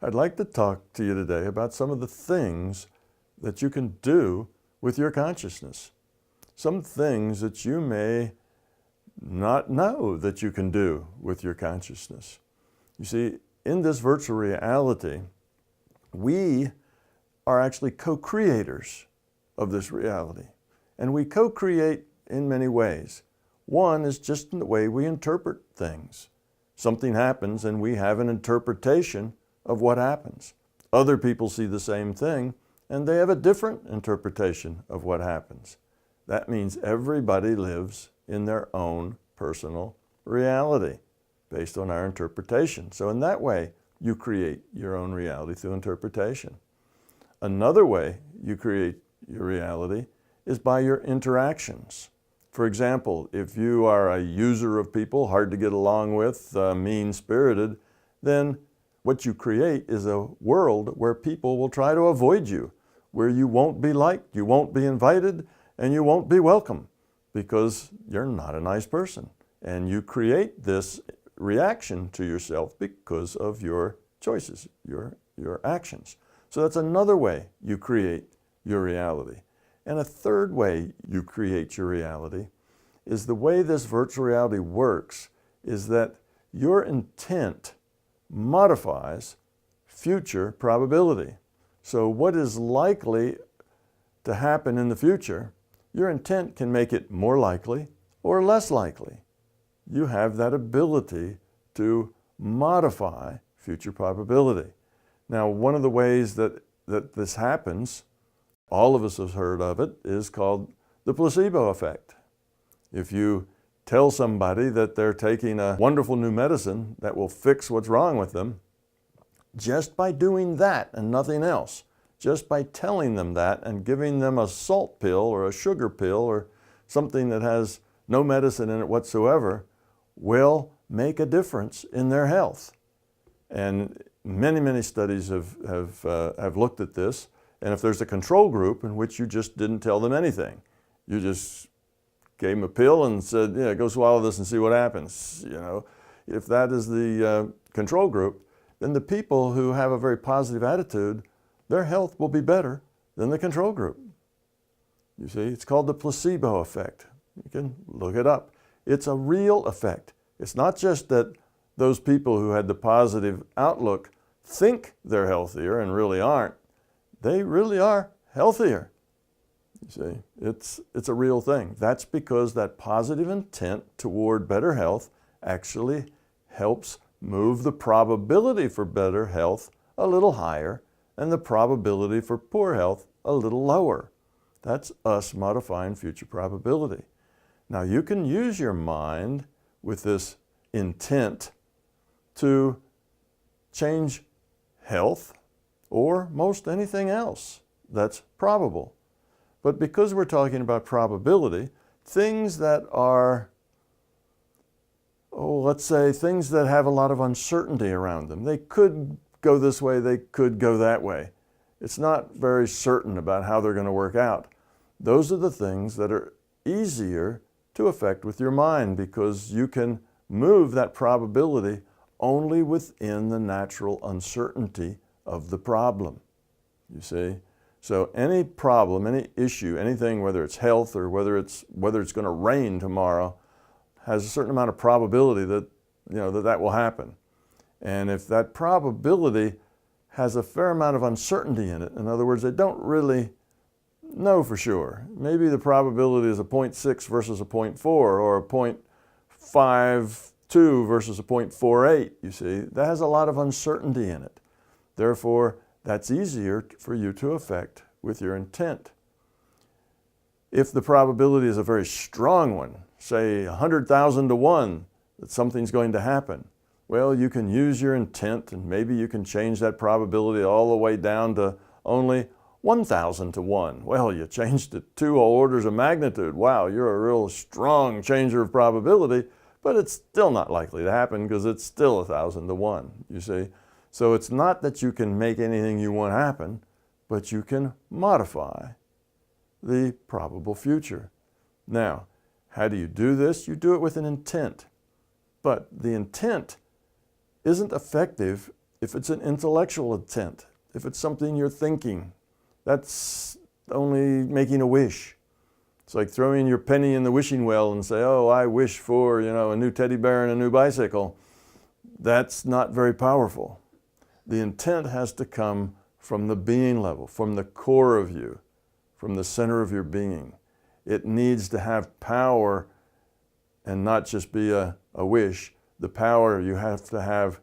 I'd like to talk to you today about some of the things that you can do with your consciousness. Some things that you may not know that you can do with your consciousness. You see, in this virtual reality, we are actually co-creators of this reality. And we co-create in many ways. One is just in the way we interpret things. Something happens and we have an interpretation of what happens. Other people see the same thing and they have a different interpretation of what happens. That means everybody lives in their own personal reality based on our interpretation. So in that way, you create your own reality through interpretation. Another way you create your reality is by your interactions. For example, if you are a user of people, hard to get along with, mean-spirited, then what you create is a world where people will try to avoid you, where you won't be liked, you won't be invited, and you won't be welcome because you're not a nice person. And you create this reaction to yourself because of your choices, your actions. So that's another way you create your reality. And a third way you create your reality is the way this virtual reality works is that your intent modifies future probability. So what is likely to happen in the future, your intent can make it more likely or less likely. You have that ability to modify future probability. Now, one of the ways that this happens, all of us have heard of it, is called the placebo effect. If you tell somebody that they're taking a wonderful new medicine that will fix what's wrong with them, just by doing that and nothing else, just by telling them that and giving them a salt pill or a sugar pill or something that has no medicine in it whatsoever, will make a difference in their health. And many studies have looked at this. And if there's a control group in which you just didn't tell them anything, you just gave them a pill and said, yeah, go swallow this and see what happens. You know, if that is the control group, then the people who have a very positive attitude, their health will be better than the control group. You see, it's called the placebo effect. You can look it up. It's a real effect. It's not just that those people who had the positive outlook think they're healthier and really aren't. They really are healthier. You see, it's a real thing. That's because that positive intent toward better health actually helps move the probability for better health a little higher and the probability for poor health a little lower. That's us modifying future probability. Now you can use your mind with this intent to change health or most anything else that's probable. But because we're talking about probability, things that are, let's say things that have a lot of uncertainty around them. They could go this way, they could go that way. It's not very certain about how they're going to work out. Those are the things that are easier to affect with your mind because you can move that probability only within the natural uncertainty of the problem, you see. So any problem, any issue, anything, whether it's health or whether it's going to rain tomorrow, has a certain amount of probability that, that will happen. And if that probability has a fair amount of uncertainty in it, in other words, they don't really know for sure. Maybe the probability is a 0.6 versus a 0.4 or a 0.52 versus a 0.48, you see. That has a lot of uncertainty in it. Therefore, that's easier for you to affect with your intent. If the probability is a very strong one, say 100,000 to 1 that something's going to happen, well, you can use your intent and maybe you can change that probability all the way down to only 1,000 to 1. Well, you changed it 2 whole orders of magnitude. Wow, you're a real strong changer of probability, but it's still not likely to happen because it's still 1,000 to 1, you see. So it's not that you can make anything you want happen, but you can modify the probable future. Now, how do you do this? You do it with an intent. But the intent isn't effective If it's an intellectual intent, if it's something you're thinking, that's only making a wish. It's like throwing your penny in the wishing well and say, oh, I wish for, a new teddy bear and a new bicycle. That's not very powerful. The intent has to come from the being level, from the core of you, from the center of your being. It needs to have power and not just be a wish. The power, you have to have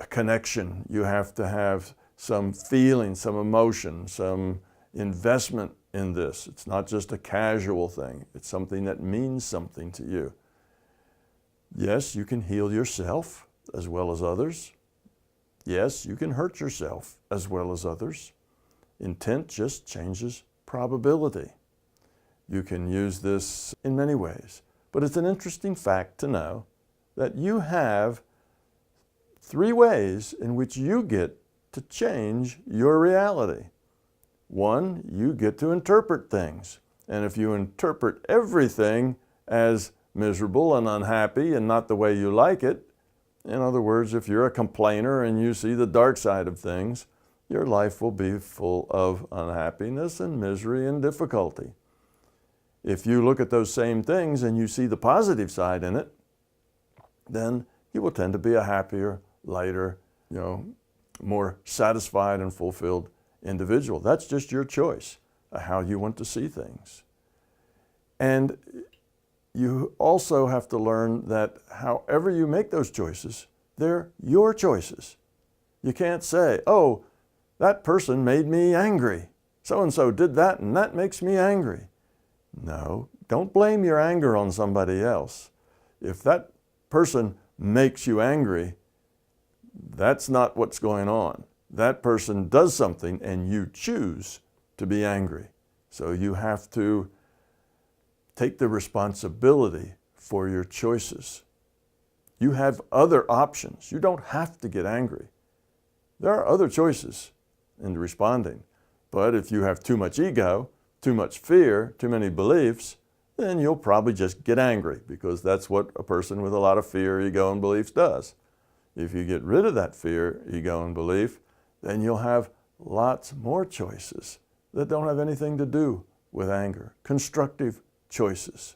a connection. You have to have some feeling, some emotion, some investment in this. It's not just a casual thing. It's something that means something to you. Yes, you can heal yourself as well as others. Yes, you can hurt yourself as well as others. Intent just changes probability. You can use this in many ways, but it's an interesting fact to know that you have 3 ways in which you get to change your reality. 1, you get to interpret things. And if you interpret everything as miserable and unhappy and not the way you like it, in other words, if you're a complainer and you see the dark side of things, your life will be full of unhappiness and misery and difficulty. If you look at those same things and you see the positive side in it, then you will tend to be a happier, lighter, more satisfied and fulfilled individual. That's just your choice of how you want to see things. And you also have to learn that however you make those choices, they're your choices. You can't say, oh, that person made me angry. So-and-so did that and that makes me angry. No, don't blame your anger on somebody else. If that person makes you angry, that's not what's going on. That person does something and you choose to be angry. So you have to take the responsibility for your choices. You have other options. You don't have to get angry. There are other choices in responding. But if you have too much ego, too much fear, too many beliefs, then you'll probably just get angry because that's what a person with a lot of fear, ego, and beliefs does. If you get rid of that fear, ego, and belief, then you'll have lots more choices that don't have anything to do with anger. Constructive choices.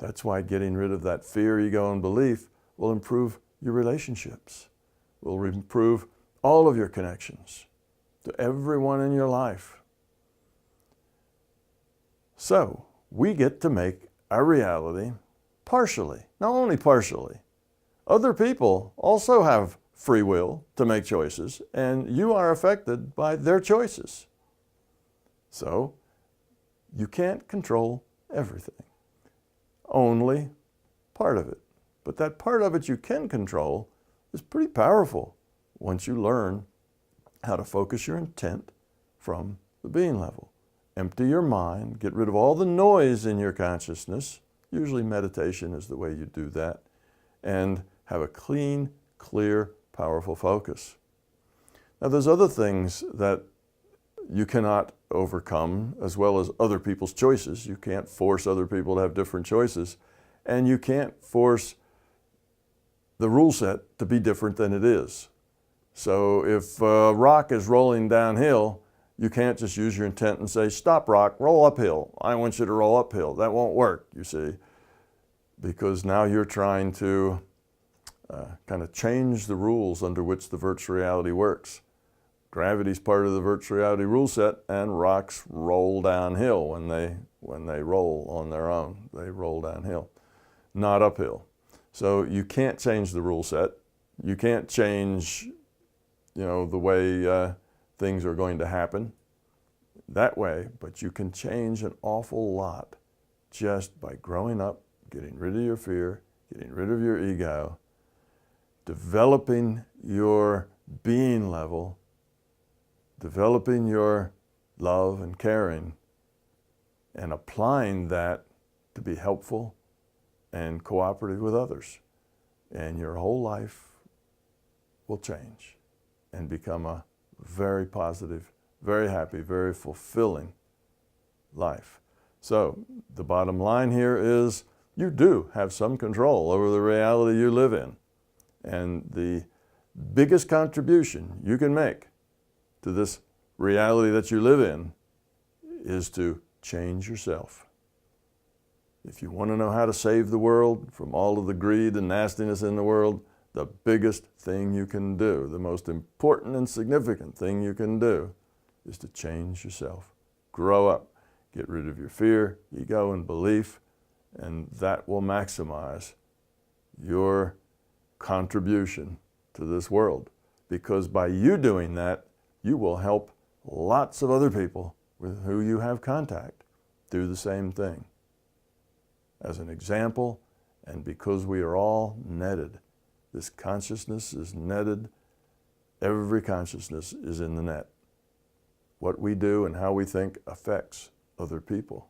That's why getting rid of that fear, ego, and belief will improve your relationships, will improve all of your connections to everyone in your life. So, we get to make our reality partially, not only partially. Other people also have free will to make choices, and you are affected by their choices. So, you can't control everything, only part of it. But that part of it you can control is pretty powerful once you learn how to focus your intent from the being level. Empty your mind, get rid of all the noise in your consciousness. Usually meditation is the way you do that. And have a clean, clear, powerful focus. Now there's other things that you cannot overcome, as well as other people's choices. You can't force other people to have different choices. And you can't force the rule set to be different than it is. So if a rock is rolling downhill, you can't just use your intent and say, stop rock, roll uphill. I want you to roll uphill. That won't work, you see, because now you're trying to kind of change the rules under which the virtual reality works. Gravity is part of the virtual reality rule set, and rocks roll downhill when they roll on their own. They roll downhill, not uphill. So you can't change the rule set. You can't change, the way things are going to happen that way, but you can change an awful lot just by growing up, getting rid of your fear, getting rid of your ego, developing your being level, developing your love and caring, and applying that to be helpful and cooperative with others. And your whole life will change and become a very positive, very happy, very fulfilling life. So the bottom line here is you do have some control over the reality you live in. And the biggest contribution you can make to this reality that you live in is to change yourself. If you want to know how to save the world from all of the greed and nastiness in the world, the biggest thing you can do, the most important and significant thing you can do, is to change yourself. Grow up. Get rid of your fear, ego, and belief, and that will maximize your contribution to this world. Because by you doing that, you will help lots of other people with who you have contact do the same thing. As an example, and because we are all netted, this consciousness is netted, every consciousness is in the net. What we do and how we think affects other people.